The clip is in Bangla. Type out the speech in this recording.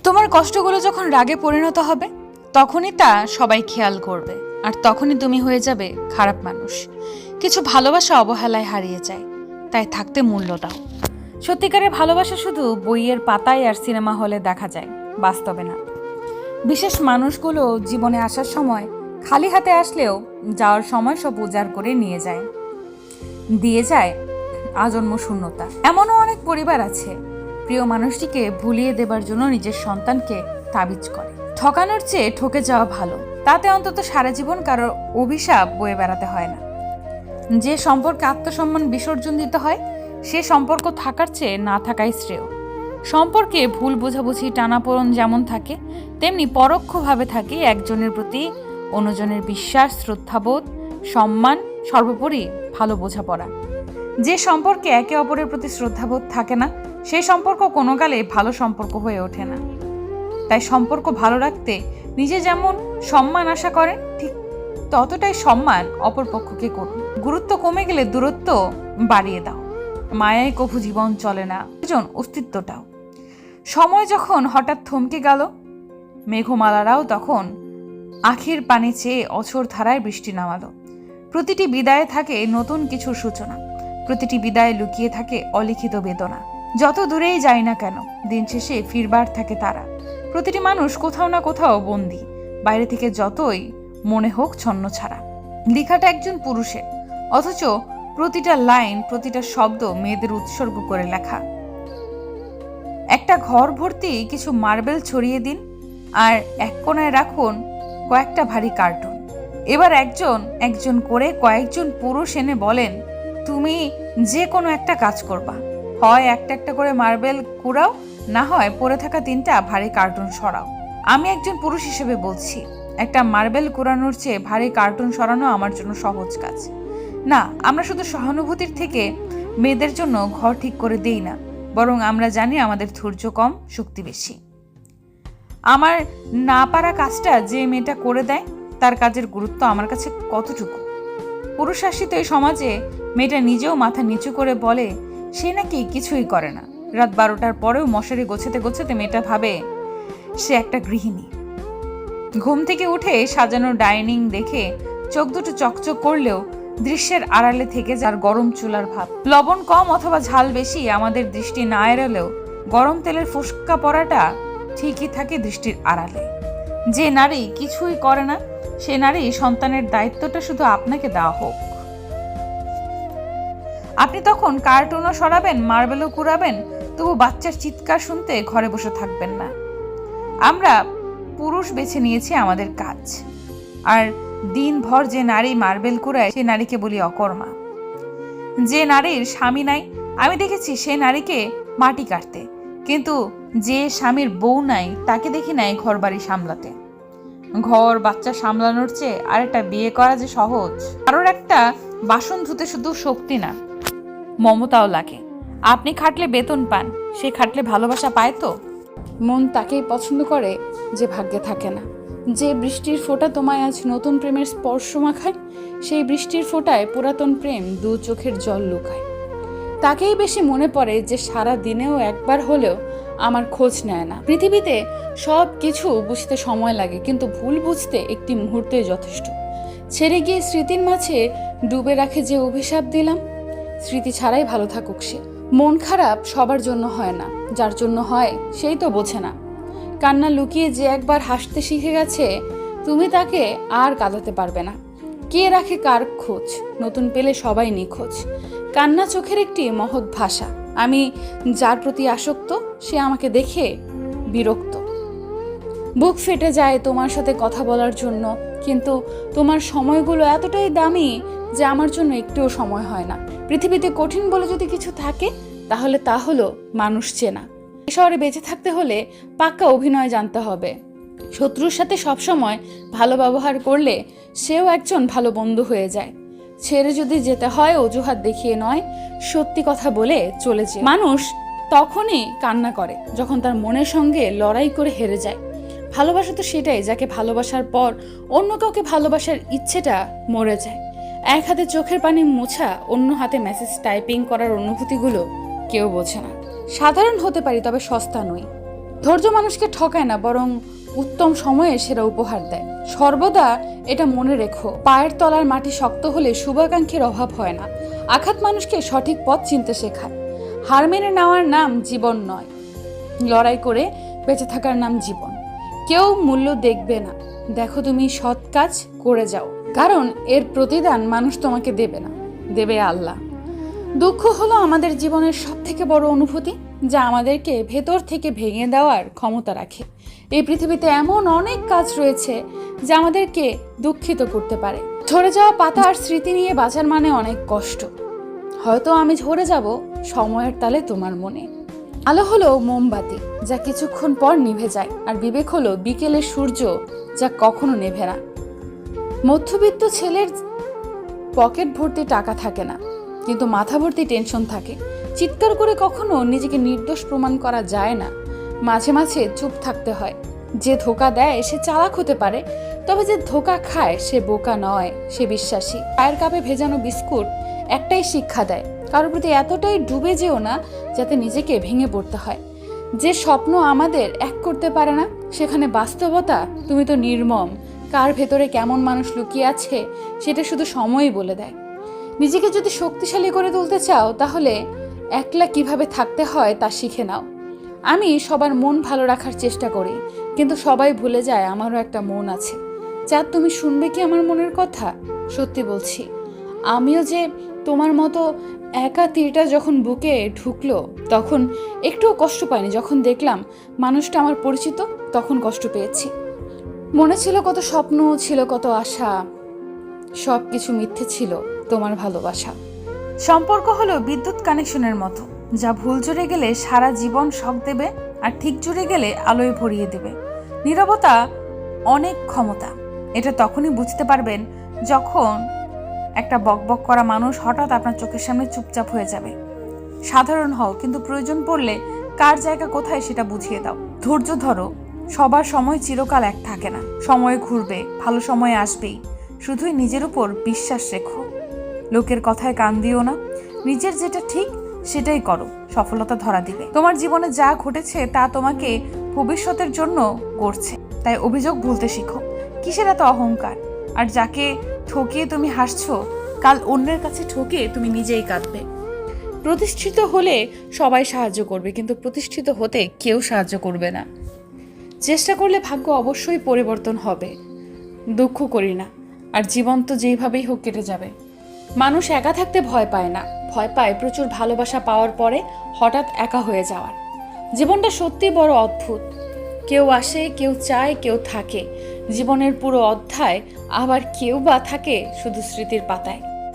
তোমার কষ্টগুলো যখন রাগে পরিণত হবে তখনই তা সবাই খেয়াল করবে, আর তখনই তুমি হয়ে যাবে খারাপ মানুষ। কিছু ভালোবাসা অবহেলায় হারিয়ে যায়, তাই থাকতে মূল্য দাও। সত্যিকারের ভালোবাসা শুধু বইয়ের পাতায় আর সিনেমা হলে দেখা যায়, বাস্তবে না। বিশেষ মানুষগুলো জীবনে আসার সময় খালি হাতে আসলেও যাওয়ার সময় সব উজাড় করে নিয়ে যায়, দিয়ে যায় আজন্ম শূন্যতা। এমনও অনেক পরিবার আছে প্রিয় মানুষটিকে ভুলিয়ে দেবার জন্য নিজের সন্তানকে তাবিজ করে। ঠকানোর চেয়ে ঠকে যাওয়া ভালো, তাতে অন্তত সারা জীবন কারোর অভিশাপ বয়ে বেড়াতে হয় না। যে সম্পর্কে আত্মসম্মান বিসর্জন দিতে হয় সে সম্পর্ক থাকার চেয়ে না থাকাই শ্রেয়। সম্পর্কে ভুল বোঝাবুঝি টানাপোড়েন যেমন থাকে, তেমনি পরোক্ষভাবে থাকে একজনের প্রতি অন্যজনের বিশ্বাস, শ্রদ্ধাবোধ, সম্মান, সর্বোপরি ভালো বোঝাপড়া। যে সম্পর্কে একে অপরের প্রতি শ্রদ্ধাবোধ থাকে না সেই সম্পর্ক কোনো কালে ভালো সম্পর্ক হয়ে ওঠে না। তাই সম্পর্ক ভালো রাখতে নিজে যেমন সম্মান আশা করেন, ঠিক ততটাই সম্মান অপরপক্ষকে করুন। গুরুত্ব কমে গেলে দূরত্ব বাড়িয়ে দাও। মায়ায় কভু জীবন চলে না, অস্তিত্বটাও। সময় যখন হঠাৎ থমকে গেল, মেঘমালারাও তখন আখির পানি চেয়ে অঝোর ধারায় বৃষ্টি নামালো। প্রতিটি বিদায়ে থাকে নতুন কিছুর সূচনা, প্রতিটি বিদায়ে লুকিয়ে থাকে অলিখিত বেদনা। যত দূরেই যায় না কেন, দিন শেষে ফিরবার থাকে তারা। প্রতিটি মানুষ কোথাও না কোথাও বন্দী, বাইরে থেকে যতই মনে হোক ছন্ন ছাড়া। লেখাটা একজন পুরুষের, অথচ প্রতিটা লাইন, প্রতিটা শব্দ মেয়েদের উৎসর্গ করে লেখা। একটা ঘর ভর্তি কিছু মার্বেল ছড়িয়ে দিন, আর এক কোণায় রাখুন কয়েকটা ভারী কার্টুন। এবার একজন একজন করে কয়েকজন পুরুষ এনে বলেন, তুমি যে কোনো একটা কাজ করবা, হয় একটা একটা করে মার্বেল কুড়াও, না হয় পড়ে থাকা 3টা ভারী কার্টুন সরাও। আমি একজন পুরুষ হিসেবে বলছি, একটা মার্বেল কুড়ানোর চেয়ে ভারী কার্টুন সরানো আমার জন্য সহজ কাজ না। আমরা শুধু সহানুভূতির থেকে মেয়েদের জন্য ঘর ঠিক করে দেই না, বরং আমরা জানি আমাদের ধৈর্য কম, শক্তি বেশি। আমার না পারা কাজটা যে মেয়েটা করে দেয় তার কাজের গুরুত্ব আমার কাছে কতটুকু। পুরুষ শাসিত এই সমাজে মেয়েটা নিজেও মাথা নিচু করে বলে সে নাকি কিছুই করে না। রাত 12টার পরেও মশারি গোছাতে গোছাতে মেয়েটা ভাবে সে একটা গৃহিণী। ঘুম থেকে উঠে সাজানো ডাইনিং দেখে চোখ দুটো চকচক করলেও দৃশ্যের আড়ালে থেকে যার গরম চুলার ভাব। লবণ কম অথবা ঝাল বেশি আমাদের দৃষ্টি না এড়ালেও গরম তেলের ফুসকা পড়াটা ঠিকই থাকে দৃষ্টির আড়ালে। যে নারী কিছুই করে না সে নারী সন্তানের দায়িত্বটা শুধু আপনাকে দেওয়া হোক। আপনি তখন কার্টুনও সরাবেন, মার্বেলও কুড়াবেন, তবু বাচ্চার চিৎকার শুনতে ঘরে বসে থাকবেন না। আমরা পুরুষ বেছে নিয়েছি আমাদের কাজ, আর দিনভর যে নারী মার্বেল কুড়ায় সে নারীকে বলি অকর্মা। যে নারীর স্বামী নাই, আমি দেখেছি সে নারীকে মাটি কাটতে, কিন্তু যে স্বামীর বউ নাই তাকে দেখি নাই ঘর বাড়ি সামলাতে। ঘর বাচ্চা সামলানোর চেয়ে আরেকটা বিয়ে করা যে সহজ। কারোর একটা বাসন ধুতে শুধু শক্তি না, মমতাও লাগে। আপনি খাটলে বেতন পান, সে খাটলে ভালোবাসা পায় তো। মন তাকেই পছন্দ করে যে ভাগ্যে থাকে না। যে বৃষ্টির ফোঁটা তোমায় আজ নতুন প্রেমের স্পর্শ মাখায়, সেই বৃষ্টির ফোঁটায় পুরাতন প্রেম দু চোখের জল লুকায়। তাকেই বেশি মনে পড়ে যে সারা দিনেও একবার হলেও আমার খোঁজ নেয় না। পৃথিবীতে সব কিছু বুঝতে সময় লাগে, কিন্তু ভুল বুঝতে একটি মুহূর্তে যথেষ্ট। ছেড়ে গিয়ে স্মৃতির মাঝে ডুবে রাখে যে অভিশাপ দিলাম, স্মৃতি ছাড়াই ভালো থাকুক সে। মন খারাপ সবার জন্য হয় না, যার জন্য হয় সেই তো বোঝে না। কান্না লুকিয়ে যে একবার হাসতে শিখে গেছে, তুমি তাকে আর কাঁদাতে পারবে না। কে রাখে কার খোঁজ, নতুন পেলে সবাই নিখোঁজ। কান্না চোখের একটি মহৎ ভাষা। আমি যার প্রতি আসক্ত সে আমাকে দেখে বিরক্ত। বুক ফেটে যায় তোমার সাথে কথা বলার জন্য, কিন্তু তোমার সময়গুলো এতটাই দামি যে আমার জন্য একটুও সময় হয় না। পৃথিবীতে কঠিন বলে যদি কিছু থাকে তাহলে তা হলো মানুষ চেনা। এই শহরে বেঁচে থাকতে হলে পাক্কা অভিনয় জানতে হবে। শত্রুর সাথে সবসময় ভালো ব্যবহার করলে সেও একজন ভালো বন্ধু হয়ে যায়। ছেড়ে যদি যেতে হয় অজুহাত দেখিয়ে নয়, সত্যি কথা বলে চলে যায়। মানুষ তখনই কান্না করে যখন তার মনের সঙ্গে লড়াই করে হেরে যায়। ভালোবাসা তো সেটাই, যাকে ভালোবাসার পর অন্য কাউকে ভালোবাসার ইচ্ছেটা মরে যায়। এক হাতে চোখের পানি মোছা, অন্য হাতে মেসেজ টাইপিং করার অনুভূতিগুলো কেউ বোঝে না। সাধারণ হতে পারি তবে সস্তা নই। ধৈর্য মানুষকে ঠকায় না, বরং উত্তম সময়ে সেরা উপহার দেয়। সর্বদা এটা মনে রেখো, পায়ের তলার মাটি শক্ত হলে শুভাকাঙ্ক্ষীর অভাব হয় না। আঘাত মানুষকে সঠিক পথ চিনতে শেখায়। হার মেনে নেওয়ার নাম জীবন নয়, লড়াই করে বেঁচে থাকার নাম জীবন। কেউ মূল্য দেখবে না, দেখো তুমি সৎ কাজ করে যাও, কারণ এর প্রতিদান মানুষ তোমাকে দেবে না, দেবে আল্লাহ। দুঃখ হলো আমাদের জীবনের সব থেকে বড় অনুভূতি, যা আমাদেরকে ভেতর থেকে ভেঙে দেওয়ার ক্ষমতা রাখে। এই পৃথিবীতে এমন অনেক কাজ রয়েছে যা আমাদেরকে দুঃখিত করতে পারে। ঝরে যাওয়া পাতা আর স্মৃতি নিয়ে বাঁচার মানে অনেক কষ্ট। হয়তো আমি ঝরে যাব সময়ের তালে তোমার মনে। আলো হলো মোমবাতি, যা কিছুক্ষণ পর নিভে যায়, আর বিবেক হলো বিকেলের সূর্য, যা কখনো নেভে না। মধ্যবিত্ত ছেলের পকেট ভর্তি টাকা থাকে না, কিন্তু মাথা ভর্তি টেনশন থাকে। চিৎকার করে কখনো নিজেকে নির্দোষ প্রমাণ করা যায় না, মাঝে মাঝে চুপ থাকতে হয়। যে ধোকা দেয় সে চালাক হতে পারে, তবে যে ধোকা খায় সে বোকা নয়, সে বিশ্বাসী। চায়ের কাপে ভেজানো বিস্কুট একটাই শিক্ষা দেয়, কারোর প্রতি এতটাই ডুবে যেও না যাতে নিজেকে ভেঙে পড়তে হয়। যে স্বপ্ন আমাদের এক করতে পারে না, সেখানে বাস্তবতা তুমি তো নির্মম। কার ভেতরে কেমন মানুষ লুকিয়ে আছে সেটা শুধু সময়ই বলে দেয়। নিজেকে যদি শক্তিশালী করে তুলতে চাও, তাহলে একলা কিভাবে থাকতে হয় তা শিখে নাও। আমি সবার মন ভালো রাখার চেষ্টা করি, কিন্তু সবাই ভুলে যায় আমারও একটা মন আছে। যা তুমি শুনবে কি আমার মনের কথা? সত্যি বলছি, আমিও যে তোমার মতো একা তীরটা যখন বুকে ঢুকলো তখন একটুও কষ্ট পাইনি। যখন দেখলাম মানুষটা আমার পরিচিত, তখন কষ্ট পেয়েছি। মনে ছিল কত স্বপ্ন, ছিল কত আশা, সব কিছু মিথ্যে ছিল তোমার ভালোবাসা। সম্পর্ক হলো বিদ্যুৎ কানেকশনের মতো, যা ভুল জুড়ে গেলে সারা জীবন শক দেবে, আর ঠিক জুড়ে গেলে আলোয় ভরিয়ে দেবে। নীরবতা অনেক ক্ষমতা, এটা তখনই বুঝতে পারবেন যখন একটা বকবক করা মানুষ হঠাৎ আপনার চোখের সামনে চুপচাপ হয়ে যাবে। সাধারণ হও, কিন্তু প্রয়োজন পড়লে কার জায়গা কোথায় সেটা বুঝিয়ে দাও। ধৈর্য ধরো, সবার সময় চিরকাল এক থাকে না। সময় ঘুরবে, ভালো সময় আসবেই। শুধুই নিজের উপর বিশ্বাস রেখো। লোকের কথায় কান দিও না, নিজের যেটা ঠিক সেটাই করো, সফলতা ধরা দিবে। তোমার জীবনে যা ঘটেছে তা তোমাকে ভবিষ্যতের জন্য করছে, তাই অভিযোগ ভুলতে শিখো। কিসের এত অহংকার? আর যাকে ঠকিয়ে তুমি হাসছো, কাল অন্যের কাছে ঠকে তুমি নিজেই কাঁদবে। প্রতিষ্ঠিত হলে সবাই সাহায্য করবে, কিন্তু প্রতিষ্ঠিত হতে কেউ সাহায্য করবে না। চেষ্টা করলে ভাগ্য অবশ্যই পরিবর্তন হবে। দুঃখ করি না, আর জীবন তো যেইভাবেই হোক কেটে যাবে। মানুষ একা থাকতে ভয় পায় না, ভয় পায় প্রচুর ভালোবাসা পাওয়ার পরে হঠাৎ একা হয়ে যাওয়ার। জীবনটা সত্যি বড় অদ্ভুত। কেউ আসে, কেউ চায়, কেউ থাকে জীবনের পুরো অধ্যায়, আবার কেউ বা থাকে শুধু স্মৃতির পাতায়।